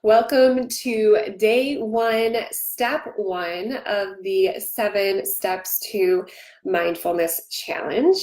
Welcome to day one, step one of the 7 steps to mindfulness challenge.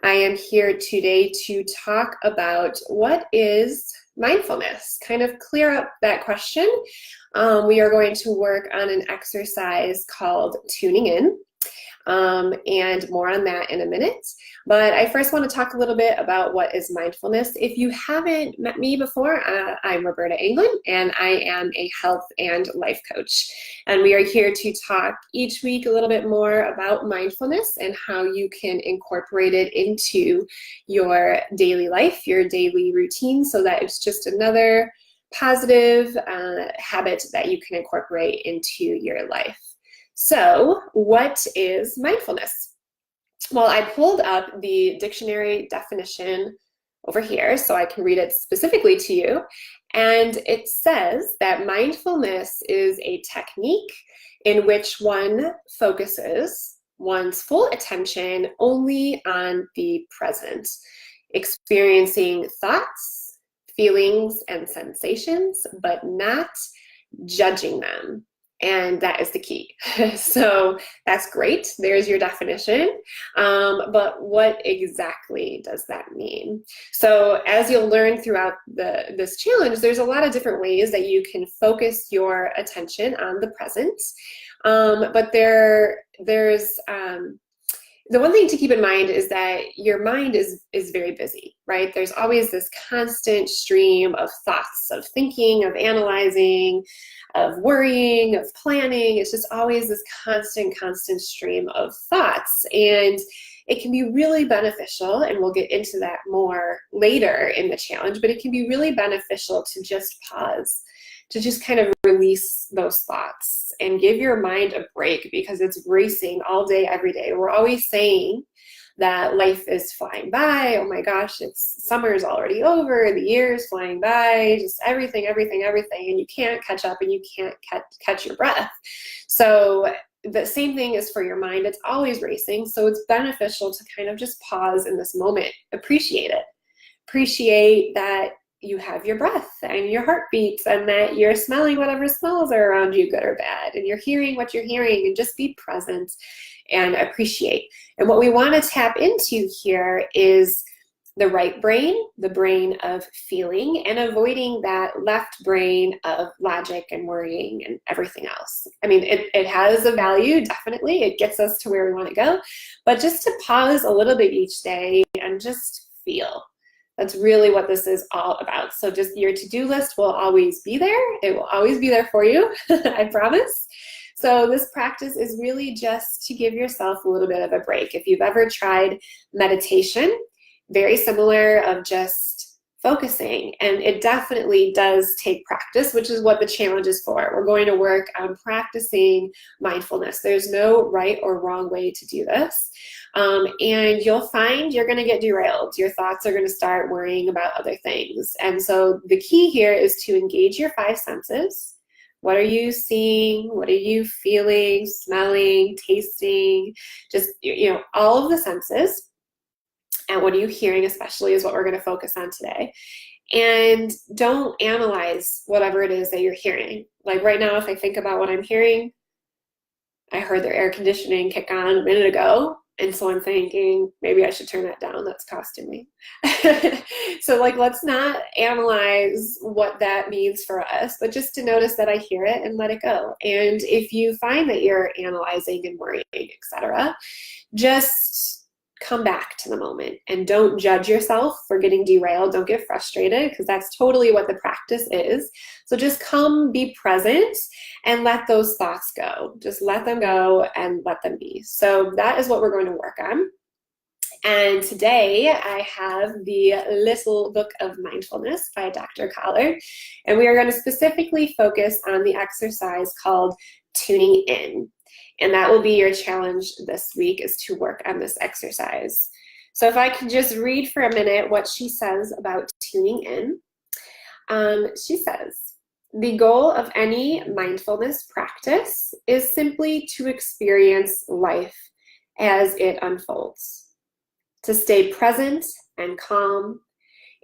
I am here today to talk about what is mindfulness, kind of clear up that question. We are going to work on an exercise called tuning in. And more on that in a minute. But I first want to talk a little bit about what is mindfulness. If you haven't met me before, I'm Roberta England, and I am a health and life coach. And we are here to talk each week a little bit more about mindfulness and how you can incorporate it into your daily life, your daily routine, so that it's just another positive habit that you can incorporate into your life. So, what is mindfulness? Well, I pulled up the dictionary definition over here so I can read it specifically to you. And it says that mindfulness is a technique in which one focuses one's full attention only on the present, experiencing thoughts, feelings, and sensations, but not judging them. And that is the key. So that's great. There's your definition. But what exactly does that mean? So as you'll learn throughout this challenge, there's a lot of different ways that you can focus your attention on the present. But there's the one thing to keep in mind is that your mind is very busy, right? There's always this constant stream of thoughts, of thinking, of analyzing, of worrying, of planning. It's just always this constant stream of thoughts. And it can be really beneficial, and we'll get into that more later in the challenge, but it can be really beneficial to just pause, to just kind of release those thoughts and give your mind a break, because it's racing all day, every day. We're always saying that life is flying by. Oh my gosh, summer is already over, the year is flying by, just everything, and you can't catch up and you can't catch your breath. So the same thing is for your mind. It's always racing. So it's beneficial to kind of just pause in this moment, appreciate it. Appreciate that you have your breath and your heartbeats, and that you're smelling whatever smells are around you, good or bad, and you're hearing what you're hearing, and just be present and appreciate. And what we want to tap into here is the right brain, the brain of feeling, and avoiding that left brain of logic and worrying and everything else. I mean, it has a value, definitely. It gets us to where we want to go, but just to pause a little bit each day and just feel. That's really what this is all about. So just your to-do list will always be there. It will always be there for you, I promise. So this practice is really just to give yourself a little bit of a break. If you've ever tried meditation, very similar, of just focusing. And it definitely does take practice, which is what the challenge is for. We're going to work on practicing mindfulness. There's no right or wrong way to do this. And you'll find you're going to get derailed. Your thoughts are going to start worrying about other things. And so the key here is to engage your 5 senses. What are you seeing? What are you feeling, smelling, tasting? Just, all of the senses. And what are you hearing, especially, is what we're going to focus on today. And don't analyze whatever it is that you're hearing. Like right now, if I think about what I'm hearing, I heard their air conditioning kick on a minute ago. And so I'm thinking, maybe I should turn that down. That's costing me. So let's not analyze what that means for us, but just to notice that I hear it and let it go. And if you find that you're analyzing and worrying, etc., just come back to the moment and don't judge yourself for getting derailed. Don't get frustrated, because that's totally what the practice is. So just come, be present, and let those thoughts go. Just let them go and let them be. So that is what we're going to work on. And today I have the Little Book of Mindfulness by Dr. Collard, and we are going to specifically focus on the exercise called tuning in. And that will be your challenge this week, is to work on this exercise. So if I could just read for a minute what she says about tuning in. She says, the goal of any mindfulness practice is simply to experience life as it unfolds, to stay present and calm,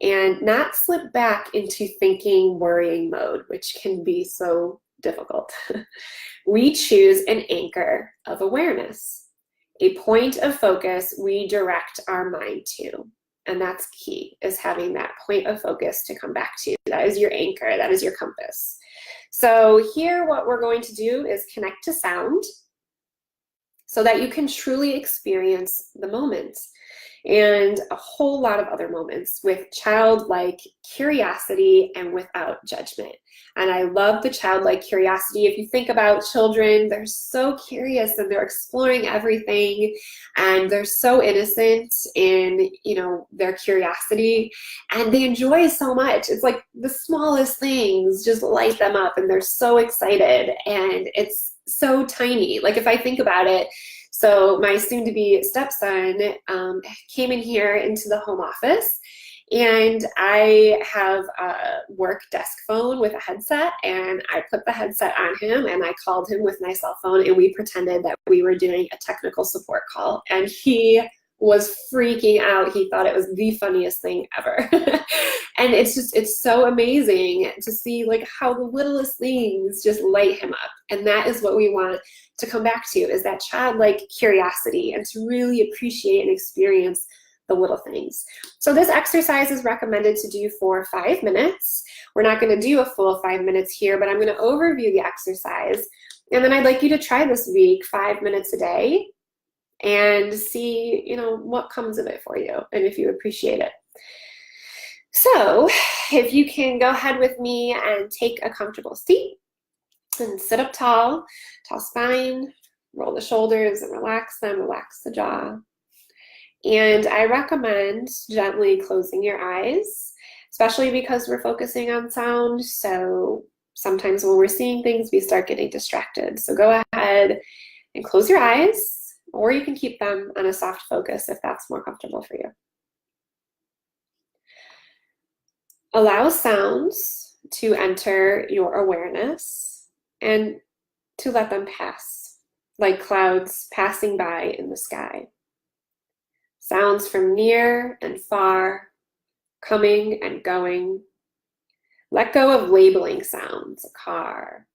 and not slip back into thinking, worrying mode, which can be so difficult. We choose an anchor of awareness, a point of focus we direct our mind to. And that's key, is having that point of focus to come back to. That is your anchor, that is your compass. So here what we're going to do is connect to sound so that you can truly experience the moment and a whole lot of other moments with childlike curiosity and without judgment. And I love the childlike curiosity. If you think about children, they're so curious and they're exploring everything, and they're so innocent in, their curiosity, and they enjoy so much. It's like the smallest things just light them up, and they're so excited, and it's so tiny. Like if I think about it, so my soon-to-be stepson came in here into the home office, and I have a work desk phone with a headset, and I put the headset on him and I called him with my cell phone, and we pretended that we were doing a technical support call, and he was freaking out. He thought it was the funniest thing ever. And it's so amazing to see like how the littlest things just light him up. And that is what we want to come back to, is that childlike curiosity, and to really appreciate and experience the little things. So this exercise is recommended to do for 5 minutes. We're not going to do a full 5 minutes here, but I'm going to overview the exercise. And then I'd like you to try this week 5 minutes a day and see, what comes of it for you and if you appreciate it. So if you can go ahead with me and take a comfortable seat and sit up tall, tall spine, roll the shoulders and relax them, relax the jaw. And I recommend gently closing your eyes, especially because we're focusing on sound. So sometimes when we're seeing things, we start getting distracted. So go ahead and close your eyes, or you can keep them on a soft focus if that's more comfortable for you. Allow sounds to enter your awareness and to let them pass, like clouds passing by in the sky. Sounds from near and far, coming and going. Let go of labeling sounds, a car,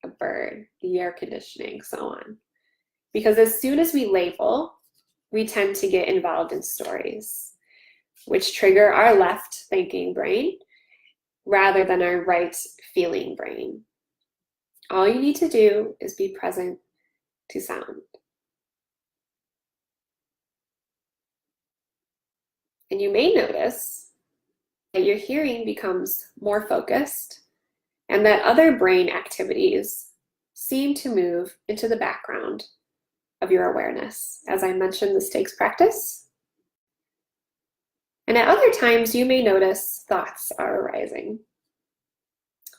a bird, the air conditioning, so on. Because as soon as we label, we tend to get involved in stories, which trigger our left thinking brain rather than our right feeling brain. All you need to do is be present to sound. And you may notice that your hearing becomes more focused and that other brain activities seem to move into the background of your awareness. As I mentioned, this takes practice. And at other times, you may notice thoughts are arising.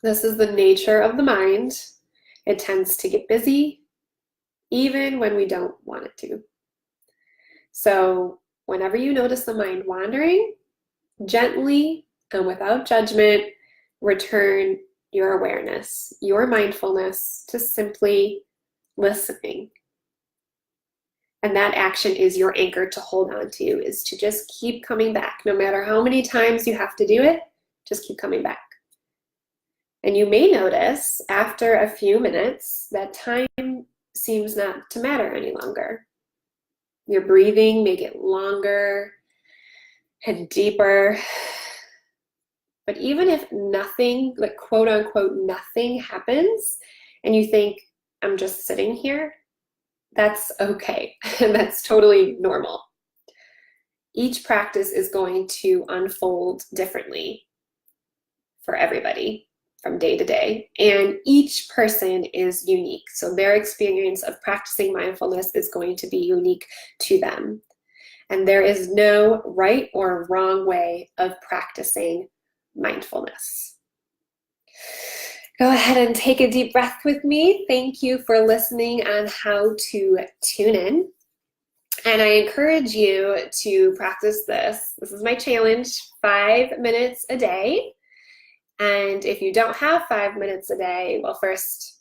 This is the nature of the mind. It tends to get busy, even when we don't want it to. So whenever you notice the mind wandering, gently and without judgment, return your awareness, your mindfulness to simply listening. And that action is your anchor to hold on to, is to just keep coming back. No matter how many times you have to do it, just keep coming back. And you may notice after a few minutes that time seems not to matter any longer. Your breathing may get longer and deeper. But even if nothing, like quote unquote, nothing happens, and you think, I'm just sitting here, that's okay. And that's totally normal. Each practice is going to unfold differently for everybody from day to day. And each person is unique. So their experience of practicing mindfulness is going to be unique to them. And there is no right or wrong way of practicing mindfulness. Go ahead and take a deep breath with me. Thank you for listening on how to tune in. And I encourage you to practice this. This is my challenge, 5 minutes a day. And if you don't have 5 minutes a day, well, first,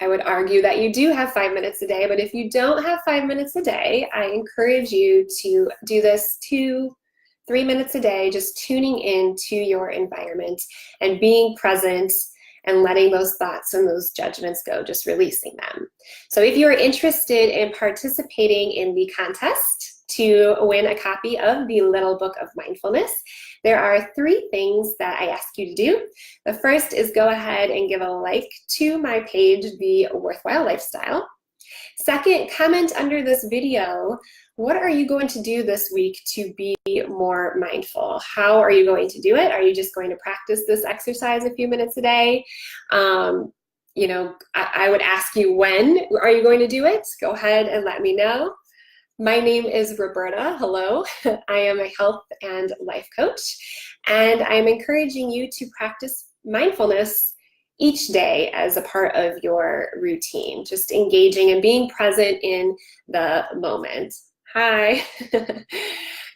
I would argue that you do have 5 minutes a day. But if you don't have 5 minutes a day, I encourage you to do this 2, 3 minutes a day, just tuning into your environment and being present and letting those thoughts and those judgments go, just releasing them. So if you're interested in participating in the contest to win a copy of the Little Book of Mindfulness, there are 3 things that I ask you to do. The first is go ahead and give a like to my page, The Worthwhile Lifestyle. Second, comment under this video, what are you going to do this week to be more mindful? How are you going to do it? Are you just going to practice this exercise a few minutes a day? You know, I would ask you, when are you going to do it? Go ahead and let me know. My name is Roberta. Hello. I am a health and life coach, and I'm encouraging you to practice mindfulness each day as a part of your routine, just engaging and being present in the moment. Hi.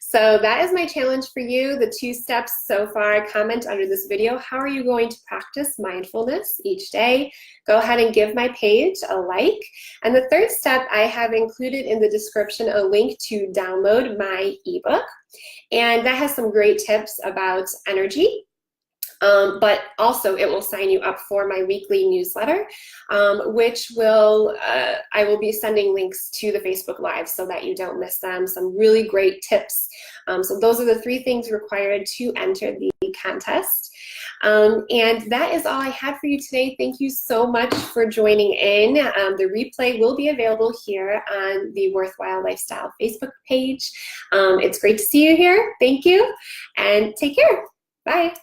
So that is my challenge for you. The 2 steps so far, comment under this video. How are you going to practice mindfulness each day? Go ahead and give my page a like. And the 3rd step, I have included in the description a link to download my ebook. And that has some great tips about energy. But also it will sign you up for my weekly newsletter, which will, I will be sending links to the Facebook Live so that you don't miss them, some really great tips. So those are the 3 things required to enter the contest. And that is all I had for you today. Thank you so much for joining in. The replay will be available here on the Worthwhile Lifestyle Facebook page. It's great to see you here. Thank you, and take care. Bye.